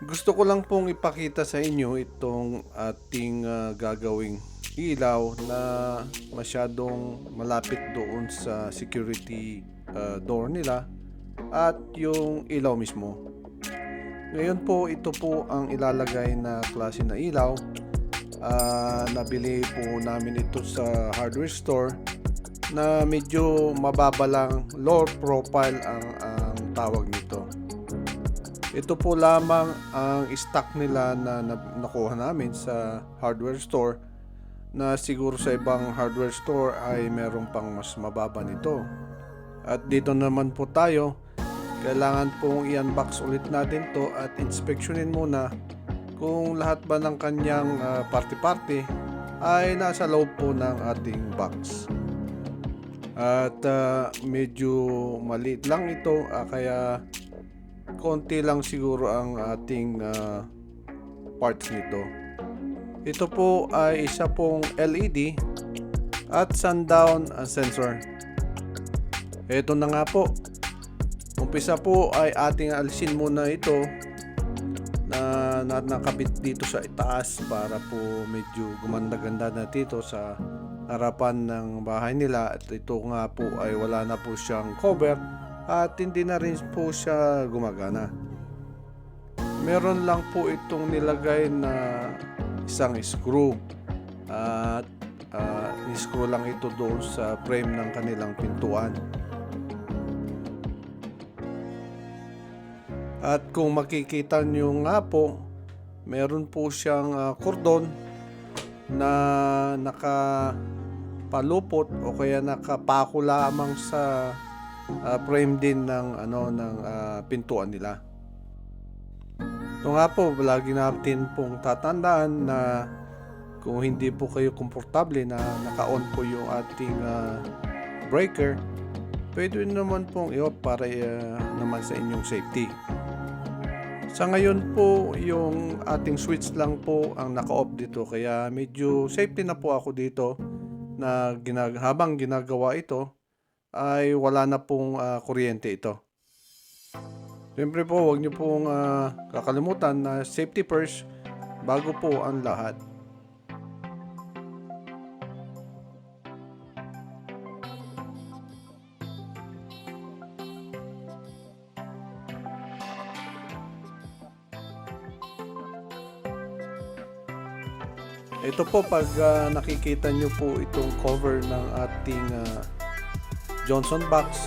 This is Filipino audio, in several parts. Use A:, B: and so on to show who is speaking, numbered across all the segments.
A: Gusto ko lang pong ipakita sa inyo itong ating gagawing ilaw na masyadong malapit doon sa security door nila at yung ilaw mismo. Ngayon po, ito po ang ilalagay na klase na ilaw. Nabili po namin ito sa hardware store na medyo mababa lang, low profile ang tawag nito. Ito po lamang ang stock nila na nakuha namin sa hardware store, na siguro sa ibang hardware store ay meron pang mas mababa nito. At dito naman po tayo, kailangan pong i-unbox ulit natin to at inspeksyonin muna kung lahat ba ng kanyang party-party ay nasa loob po ng ating box. At medyo maliit lang ito, kaya konti lang siguro ang ating parts nito. Ito po ay isa pong LED at sundown sensor. Ito na nga po. Umpisa po ay ating alisin muna ito na nakabit dito sa itaas para po medyo gumanda-ganda na dito sa harapan ng bahay nila. At ito nga po ay wala na po siyang cover at hindi na rin po siya gumagana. Meron lang po itong nilagay na isang screw at screw lang ito doon sa frame ng kanilang pintuan. At kung makikita nyo nga po, meron po siyang kordon na nakapalupot o kaya nakapako lamang sa frame din ng pintuan nila. Ito nga po, lagi natin pong tatandaan na kung hindi po kayo komportable na naka-on po yung ating breaker, pwede naman pong i-off para naman sa inyong safety. Sa ngayon po, yung ating switch lang po ang naka-off dito, kaya medyo safety na po ako dito na habang ginagawa ito ay wala na pong kuryente ito. Siyempre po, huwag nyo pong kakalimutan na safety first bago po ang lahat. Ito po, pag nakikita nyo po itong cover ng ating Johnson box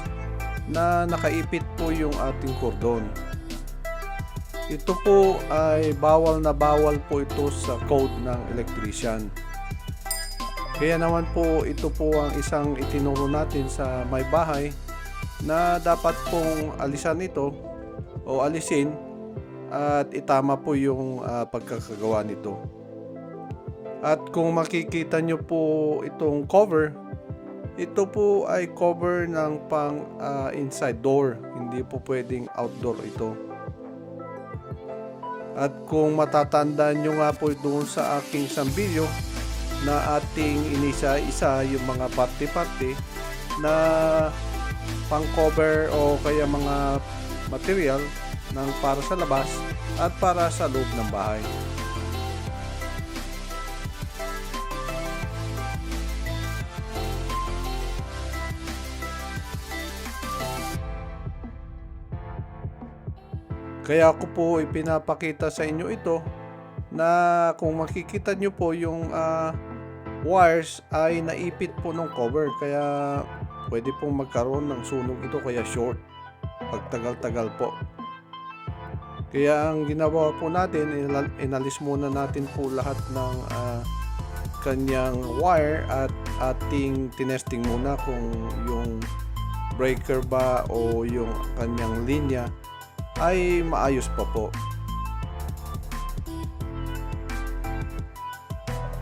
A: na nakaipit po yung ating cordon. Ito po ay bawal na bawal po ito sa code ng electrician. Kaya naman po ito po ang isang itinuro natin sa may bahay na dapat pong alisan ito o alisin at itama po yung pagkakagawa nito. At kung makikita nyo po itong cover, ito po ay cover ng pang inside door, hindi po pwedeng outdoor ito. At kung matatandaan nyo nga po doon sa aking isang video na ating inisa-isa yung mga parte-parte na pang cover o kaya mga material ng para sa labas at para sa loob ng bahay. Kaya ako po ipinapakita sa inyo ito na kung makikita nyo po yung wires ay naipit po ng cover, kaya pwede pong magkaroon ng sunog ito, kaya short pag tagal-tagal po. Kaya ang ginawa po natin, inalis muna natin po lahat ng kanyang wire at ating tinesting muna kung yung breaker ba o yung kanyang linya ay maayos pa po.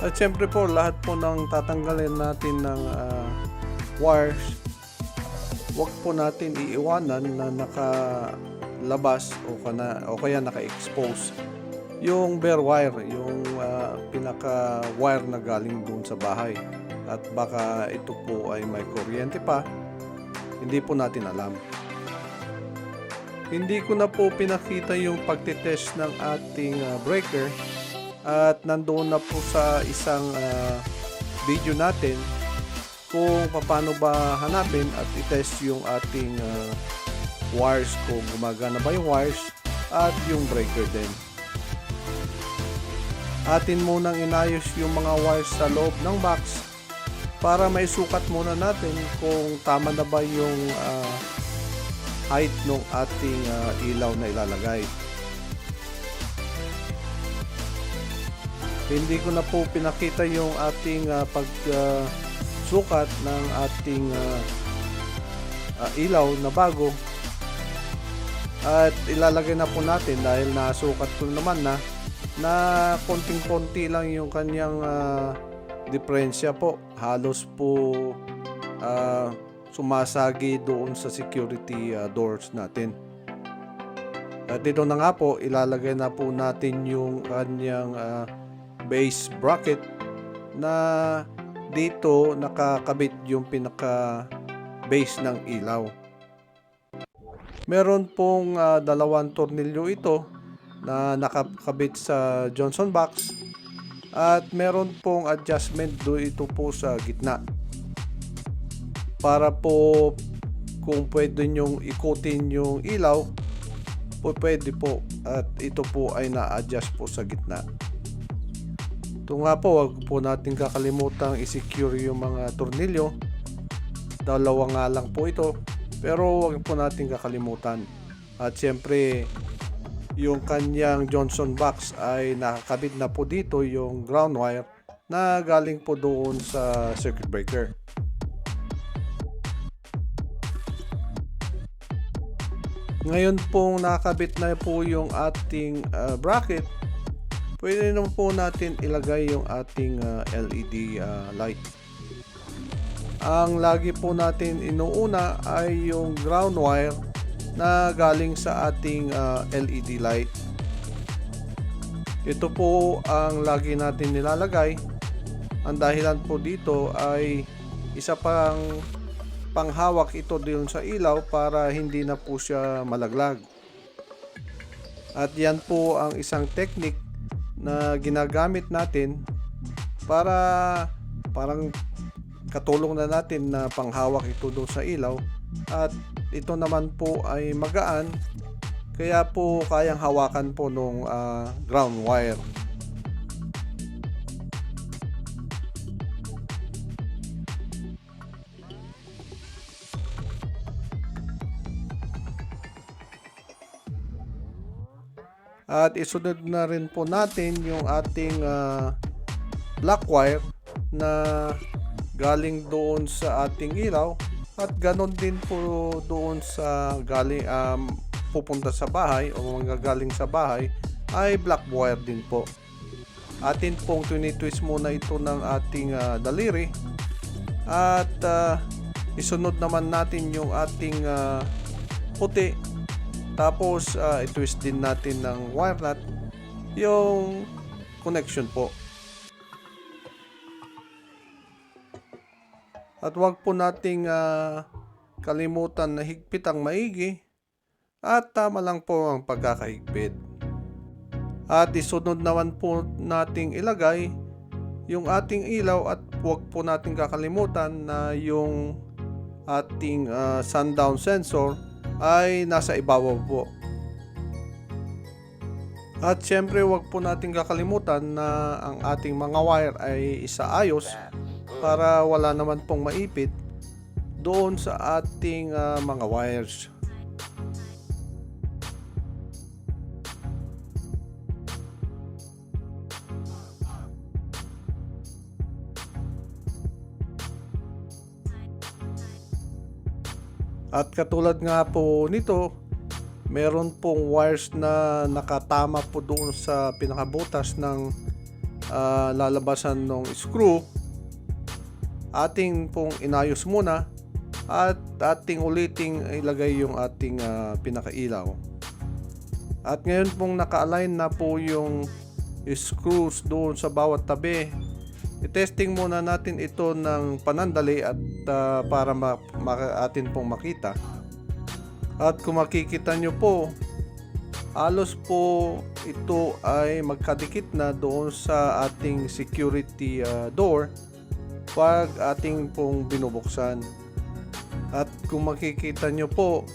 A: At syempre po, lahat po ng tatanggalin natin ng wires, wag po natin iiwanan na nakalabas o kaya naka-expose yung bare wire, yung pinaka wire na galing doon sa bahay. At baka ito po ay may kuryente pa, hindi po natin alam. Hindi ko na po pinakita yung pagtitest ng ating breaker at nandoon na po sa isang video natin kung paano ba hanapin at itest yung ating wires, kung gumagana ba yung wires at yung breaker din. Atin munang inayos yung mga wires sa loob ng box para maisukat muna natin kung tama na ba yung height ng ating ilaw na ilalagay. Hindi ko na po pinakita yung ating pagsukat ng ating ilaw na bago, at ilalagay na po natin dahil nasukat ko naman na konting-konti lang yung kanyang diferensya po. Halos po sumasagi doon sa security doors natin. At dito na nga po, ilalagay na po natin yung kanyang base bracket na dito nakakabit yung pinaka base ng ilaw. Meron pong dalawang tornilyo ito na nakakabit sa Johnson box, at meron pong adjustment do ito po sa gitna para po kung pwede nyong ikutin yung ilaw po, pwede po, at ito po ay na-adjust po sa gitna. Ito nga po, wag po natin kakalimutan i-secure yung mga tornilyo. Dalawa nga lang po ito, pero wag po natin kakalimutan. At syempre yung kanyang Johnson box ay nakakabit na po dito yung ground wire na galing po doon sa circuit breaker. Ngayon pong nakakabit na po yung ating bracket, pwede naman po natin ilagay yung ating LED light. Ang lagi po natin inuuna ay yung ground wire na galing sa ating LED light. Ito po ang lagi natin nilalagay. Ang dahilan po dito ay isa pang panghawak ito doon sa ilaw para hindi na po siya malaglag. At yan po ang isang technique na ginagamit natin para parang katulong na natin na panghawak ito doon sa ilaw, at ito naman po ay magaan kaya po kayang hawakan po nung ground wire. At isunod na rin po natin yung ating black wire na galing doon sa ating ilaw, at ganon din po doon sa galing pupunta sa bahay o manggagaling sa bahay ay black wire din po. Atin pong tinitwist muna ito ng ating daliri, at isunod naman natin yung ating puti. Tapos i-twist din natin ng wire nut yung connection po. At wag po nating kalimutan na higpit ang maigi, at tama lang po ang pagkakahigpit. At isunod naman po nating ilagay yung ating ilaw, at wag po nating kakalimutan na yung ating sundown sensor ay nasa ibabaw po. At syempre wag po nating kakalimutan na ang ating mga wire ay isaayos para wala naman pong maipit doon sa ating mga wires. At katulad nga po nito, meron pong wires na nakatama po doon sa pinakabutas ng lalabasan ng screw. Ating pong inayos muna at ating uliting ilagay yung ating pinakailaw. At ngayon pong naka-align na po yung screws doon sa bawat tabi, i-testing muna natin ito ng panandali at para atin pong makita. At kung makikita nyo po, halos po ito ay magkadikit na doon sa ating security door pag ating pong binubuksan. At kung makikita nyo po,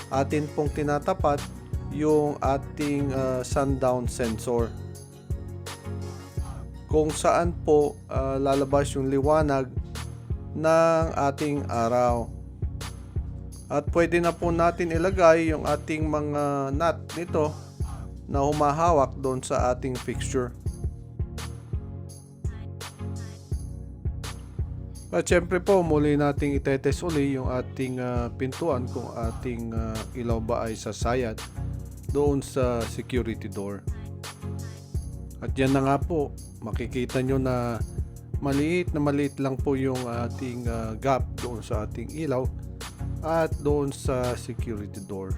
A: atin pong tinatapat yung ating sundown sensor, kung saan po lalabas yung liwanag ng ating araw. At pwede na po natin ilagay yung ating mga nut nito na humahawak doon sa ating fixture. At syempre po, muli nating itetest uli yung ating pintuan kung ating ilaw ba ay sasayad doon sa security door. At yan na nga po, makikita nyo na maliit lang po yung ating gap doon sa ating ilaw at doon sa security door.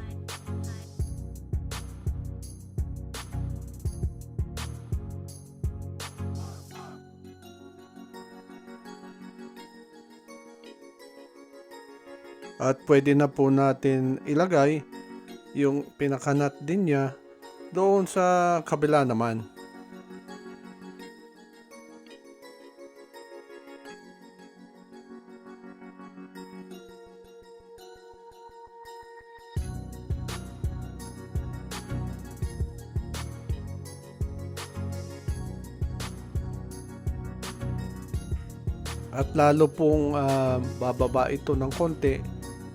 A: At pwede na po natin ilagay yung pinakanat din niya doon sa kabila naman. At lalo pong bababa ito ng konti,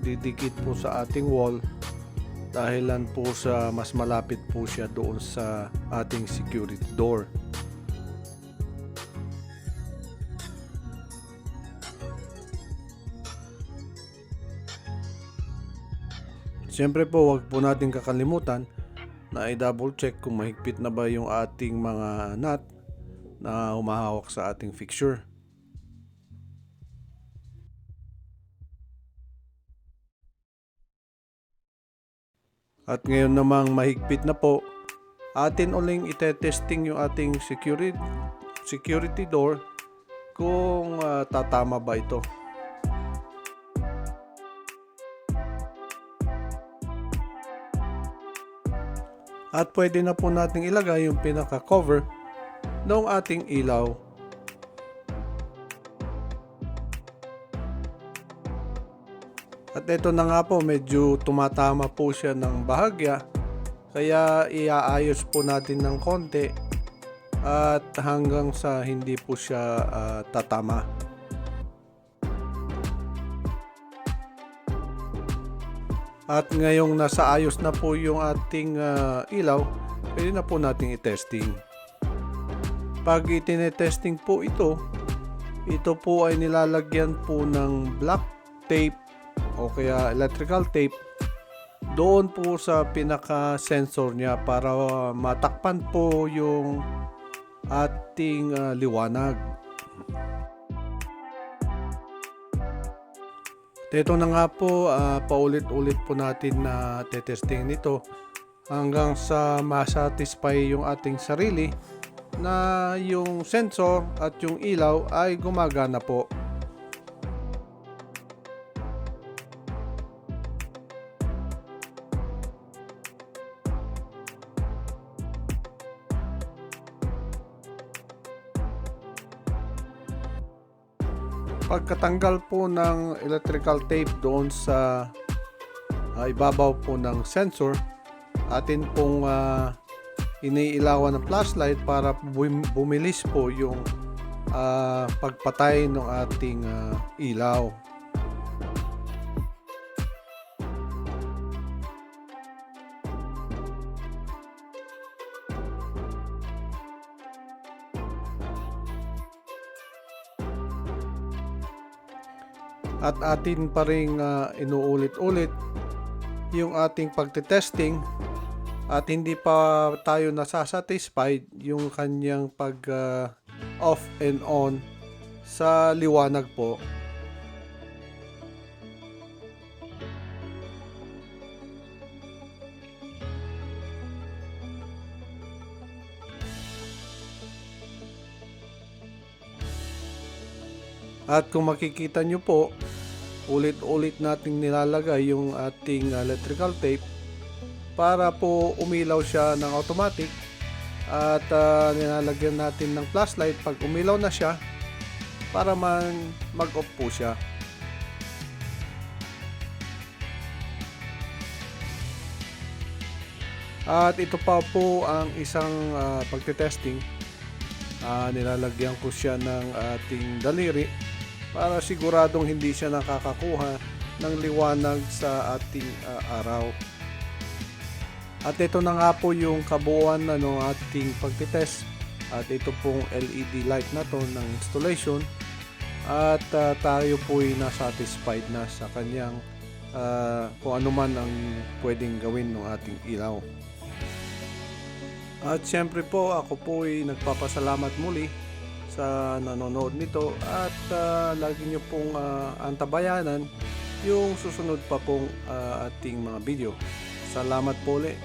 A: didikit po sa ating wall dahilan po sa mas malapit po siya doon sa ating security door. Siyempre po, wag po natin kakalimutan na i-double check kung mahigpit na ba yung ating mga nut na humahawak sa ating fixture. At ngayon namang mahigpit na po, atin uling itetesting yung ating security door kung tatama ba ito. At pwede na po nating ilagay yung pinaka-cover ng ating ilaw. At ito na nga po, medyo tumatama po siya ng bahagya, kaya iaayos po natin ng konti at hanggang sa hindi po siya tatama. At ngayong nasa ayos na po yung ating ilaw, pwede na po nating i-testing. Pag itinetesting po ito po ay nilalagyan po ng black tape o kaya electrical tape doon po sa pinaka sensor niya para matakpan po yung ating liwanag. Ito na nga po, paulit-ulit po natin na tetesting nito hanggang sa masatisfy yung ating sarili na yung sensor at yung ilaw ay gumagana po. Pagkatanggal po ng electrical tape doon sa ibabaw po ng sensor, atin pong iniilawan ng flashlight para bumilis po yung pagpatay ng ating ilaw. At atin pa rin inuulit-ulit yung ating pagtetesting at hindi pa tayo nasasatisfied yung kanyang pag off and on sa liwanag po. At kung makikita nyo po, ulit-ulit nating nilalagay yung ating electrical tape para po umilaw siya ng automatic, at nilalagyan natin ng flashlight pag umilaw na siya para mag-off po siya. At ito pa po ang isang pagte-testing. Nilalagyan ko siya ng ating daliri para siguradong hindi siya nakakakuha ng liwanag sa ating araw. At ito na nga po yung kabuuan ng ating pagte-test. At ito pong LED light na to ng installation. At tayo po ay na-satisfied na sa kanyang kung ano man ang pwedeng gawin ng ating ilaw. At syempre po, ako po ay nagpapasalamat muli sa nanonood nito, at lagi nyo pong antabayanan yung susunod pa pong ating mga video. Salamat po ulit.